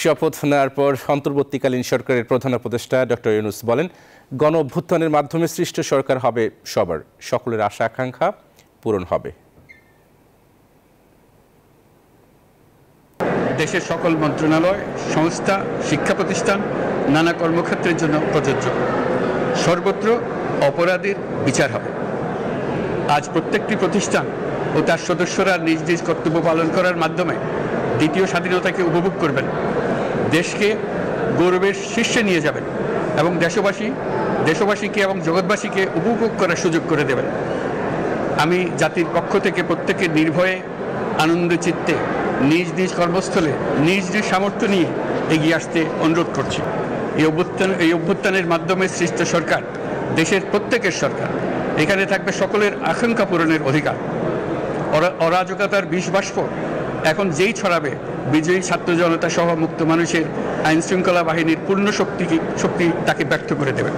শপথ নেওয়ার পর অন্তর্বর্তীকালীন সরকারের প্রধান উপদেষ্টা ডক্টর ইউনূস বলেন, গণ অভ্যুত্থানের মাধ্যমে সৃষ্ট সরকার হবে সবার, সকলের আশা আকাঙ্ক্ষা পূরণ হবে। দেশের সকল মন্ত্রণালয়, সংস্থা, শিক্ষা প্রতিষ্ঠান নানা কর্মক্ষেত্রের জন্য প্রযোজ্য। সর্বত্র অপরাধীর বিচার হবে। আজ প্রত্যেকটি প্রতিষ্ঠান ও তার সদস্যরা নিজ নিজ কর্তব্য পালন করার মাধ্যমে দ্বিতীয় স্বাধীনতাকে উপভোগ করবেন, দেশকে গৌরবের শীর্ষে নিয়ে যাবেন এবং দেশবাসীকে এবং জগৎবাসীকে উপভোগ করার সুযোগ করে দেবেন। আমি জাতির পক্ষ থেকে প্রত্যেকে নির্ভয়ে আনন্দ চিত্তে নিজ নিজ কর্মস্থলে নিজ নিজ সামর্থ্য নিয়ে এগিয়ে আসতে অনুরোধ করছি। এই অভ্যুত্থানের মাধ্যমে সৃষ্ট সরকার দেশের প্রত্যেকের সরকার। এখানে থাকবে সকলের আকাঙ্ক্ষা পূরণের অধিকার। অরাজকতার বিষবাষ্প এখন যেই ছড়াবে, বিজয়ী ছাত্র জনতা সহ মুক্ত মানুষের আইনশৃঙ্খলা বাহিনীর পূর্ণ শক্তি তাকে ব্যর্থ করে দেবে।